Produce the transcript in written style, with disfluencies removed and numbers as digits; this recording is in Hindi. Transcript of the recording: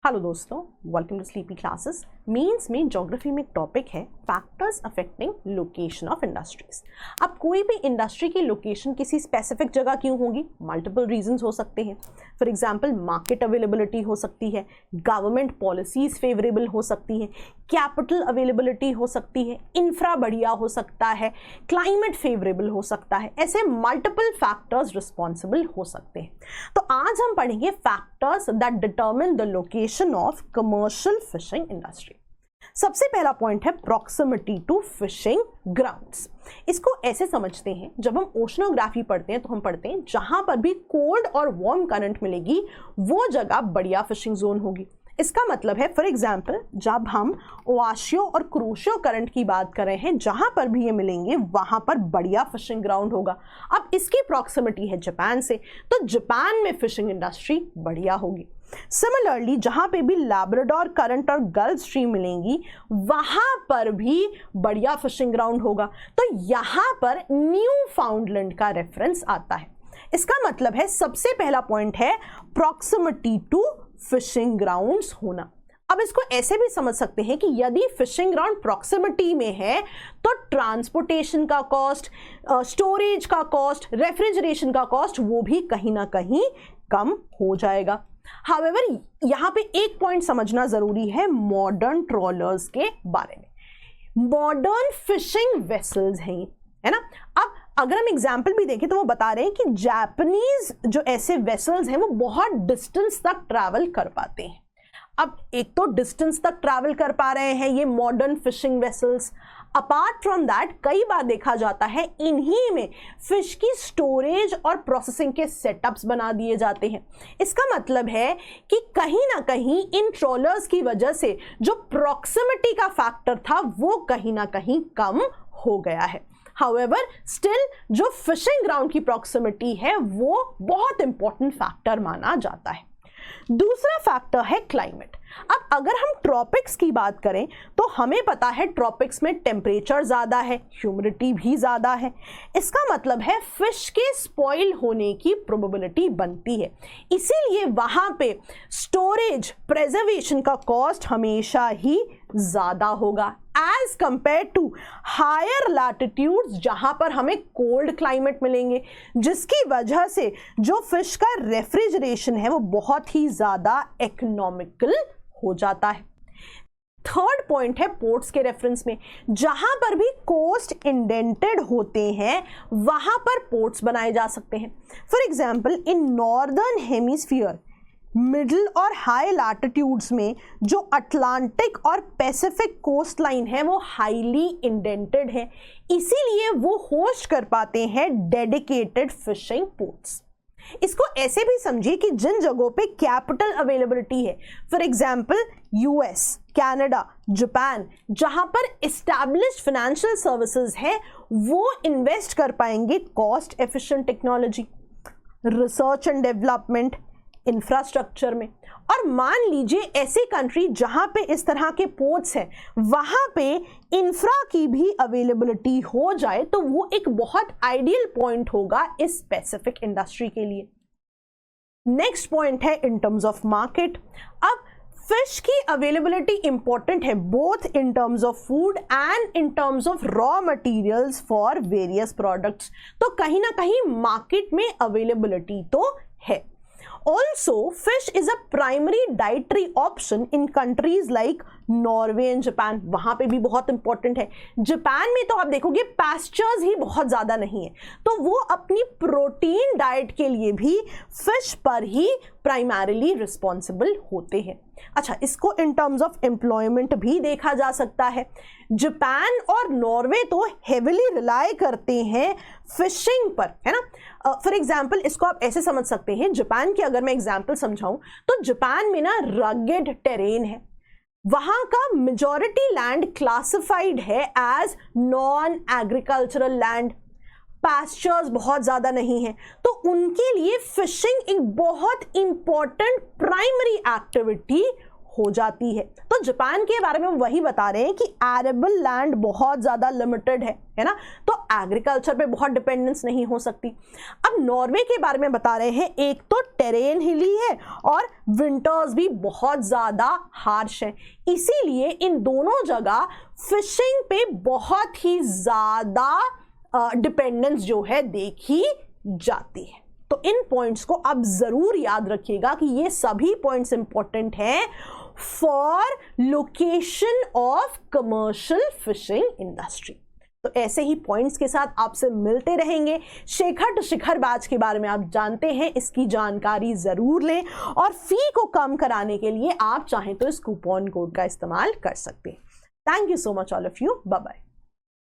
हेलो दोस्तों, welcome to Sleepy Classes. Means में ज्योग्राफी में एक टॉपिक है factors affecting location of industries. अब कोई भी इंडस्ट्री की लोकेशन किसी स्पेसिफिक जगह क्यों होगी? मल्टीपल रीजंस हो सकते हैं। फॉर एग्जांपल मार्केट अवेलेबिलिटी हो सकती है, गवर्नमेंट पॉलिसीज फेवरेबल हो सकती है, कैपिटल अवेलेबिलिटी हो सकती है, इंफ्रा बढ़िया हो सकता है, क्लाइमेट फेवरेबल हो सकता है। ऐसे मल्टीपल फैक्टर्स रिस्पॉन्सिबल हो सकते हैं। तो आज हम पढ़ेंगे factors that determine the location of commercial fishing industry. सबसे पहला पॉइंट है प्रॉक्सिमिटी टू फिशिंग ग्राउंड्स। इसको ऐसे समझते हैं, जब हम ओशनोग्राफी पढ़ते हैं तो हम पढ़ते हैं जहां पर भी कोल्ड और वार्म करंट मिलेगी वो जगह बढ़िया फिशिंग जोन होगी। इसका मतलब है फॉर एग्जाम्पल जब हम ओआशियो और क्रूशियो करंट की बात कर रहे हैं, जहां पर भी ये मिलेंगे वहां पर बढ़िया फिशिंग ग्राउंड होगा। अब इसकी प्रॉक्सिमिटी है जापान से, तो जापान में फिशिंग इंडस्ट्री बढ़िया होगी। सिमिलरली जहां पे भी लैब्राडोर करंट और गल्फ स्ट्रीम मिलेंगी वहां पर भी बढ़िया फिशिंग ग्राउंड होगा। तो यहां पर न्यू फाउंडलैंड का रेफरेंस आता है। इसका मतलब है सबसे पहला पॉइंट है प्रॉक्सिमिटी टू फिशिंग ग्राउंड्स होना। अब इसको ऐसे भी समझ सकते हैं कि यदि फिशिंग ग्राउंड प्रॉक्सिमिटी में है तो ट्रांसपोर्टेशन का कॉस्ट, स्टोरेज का कॉस्ट, रेफ्रिजरेशन का कॉस्ट वो भी कहीं ना कहीं कम हो जाएगा। हाउएवर यहां पे एक पॉइंट समझना जरूरी है मॉडर्न ट्रॉलर्स के बारे में। मॉडर्न फिशिंग वेसल्स हैं, है ना। अब अगर हम एग्जाम्पल भी देखें तो वो बता रहे हैं कि जापानीज जो ऐसे वेसल्स हैं वो बहुत डिस्टेंस तक ट्रैवल कर पाते हैं। अब एक तो डिस्टेंस तक ट्रैवल कर पा रहे हैं ये modern fishing vessels, apart from that कई बार देखा जाता है इन्हीं में फिश की स्टोरेज और प्रोसेसिंग के सेटअप्स बना दिए जाते हैं। इसका मतलब है कि कहीं ना कहीं इन ट्रॉलर्स की वजह से जो प्रॉक्सिमिटी का फैक्टर था वो कहीं ना कहीं कम हो गया है। हाउएवर स्टिल जो फिशिंग ग्राउंड की प्रॉक्सिमिटी है वो बहुत इंपॉर्टेंट फैक्टर माना जाता है। दूसरा फैक्टर है क्लाइमेट। अब अगर हम ट्रॉपिक्स की बात करें तो हमें पता है ट्रॉपिक्स में टेम्परेचर ज़्यादा है, ह्यूमिडिटी भी ज़्यादा है। इसका मतलब है फिश के स्पॉइल होने की प्रोबेबिलिटी बनती है। इसीलिए वहाँ पे स्टोरेज, प्रेजर्वेशन का कॉस्ट हमेशा ही ज़्यादा होगा as compare to higher latitudes जहाँ पर हमें कोल्ड क्लाइमेट मिलेंगे, जिसकी वजह से जो फिश का रेफ्रिजरेशन है वो बहुत ही ज़्यादा इकोनॉमिकल हो जाता है। थर्ड पॉइंट है पोर्ट्स के रेफरेंस में, जहां पर भी कोस्ट इंडेंटेड होते हैं वहां पर पोर्ट्स बनाए जा सकते हैं। For example in northern hemisphere middle और हाई लैटिट्यूड्स में जो अटलांटिक और पैसिफिक कोस्ट लाइन है वो हाईली इंडेंटेड है, इसीलिए वो होस्ट कर पाते हैं डेडिकेटेड फिशिंग पोर्ट्स। इसको ऐसे भी समझिए कि जिन जगहों पे कैपिटल अवेलेबिलिटी है, for example US, Canada, Japan, जहां पर एस्टैब्लिश्ड फाइनेंशियल सर्विसेज है वो इन्वेस्ट कर पाएंगे cost efficient technology, research and development, infrastructure में। और मान लीजिए ऐसी कंट्री जहां पे इस तरह के पोर्ट्स हैं वहां पे इंफ्रा की भी अवेलेबिलिटी हो जाए तो वो एक बहुत आइडियल पॉइंट होगा इस स्पेसिफिक इंडस्ट्री के लिए। नेक्स्ट पॉइंट है इन टर्म्स ऑफ मार्केट। अब फिश की अवेलेबिलिटी इंपॉर्टेंट है both in terms of food and in terms of raw materials for various products. तो कहीं ना कहीं मार्केट में अवेलेबिलिटी तो है। Also, fish is a primary dietary option in countries like Norway and Japan. वहाँ पे भी बहुत इंपॉर्टेंट है। जापान में तो आप देखोगे पास्चर्स ही बहुत ज़्यादा नहीं है, तो वो अपनी प्रोटीन डाइट के लिए भी फिश पर ही प्राइमरीली रिस्पॉन्सिबल होते हैं। अच्छा, इसको इन टर्म्स ऑफ एम्प्लॉयमेंट भी देखा जा सकता है। जापान और नॉर्वे तो हेविली रिलाई करते हैं फिशिंग पर, है ना। फॉर एग्जाम्पल इसको आप ऐसे समझ सकते हैं, जापान की अगर मैं एग्जाम्पल समझाऊं तो जापान में ना रगेड टेरेन है, वहां का मेजॉरिटी लैंड क्लासिफाइड है as non agricultural land, pastures बहुत ज़्यादा नहीं है, तो उनके लिए फिशिंग एक बहुत इंपॉर्टेंट प्राइमरी एक्टिविटी हो जाती है। तो जापान के बारे में हम वही बता रहे हैं कि एरेबल लैंड बहुत ज़्यादा लिमिटेड है ना, तो एग्रीकल्चर पे बहुत डिपेंडेंस नहीं हो सकती। अब नॉर्वे के बारे में बता रहे हैं, एक तो टेरेन हिली है और विंटर्स भी बहुत ज़्यादा हार्श है, इसीलिए इन दोनों जगह फिशिंग पे बहुत ही ज़्यादा डिपेंडेंस जो है देखी जाती है। तो इन पॉइंट्स को आप जरूर याद रखिएगा कि ये सभी पॉइंट्स इंपॉर्टेंट हैं for location of commercial fishing industry. तो ऐसे ही पॉइंट्स के साथ आपसे मिलते रहेंगे। शेखर टू शिखर बैच के बारे में आप जानते हैं, इसकी जानकारी जरूर लें और फी को कम कराने के लिए आप चाहें तो इस कूपन कोड का इस्तेमाल कर सकते हैं। Thank you so much all of you, bye bye.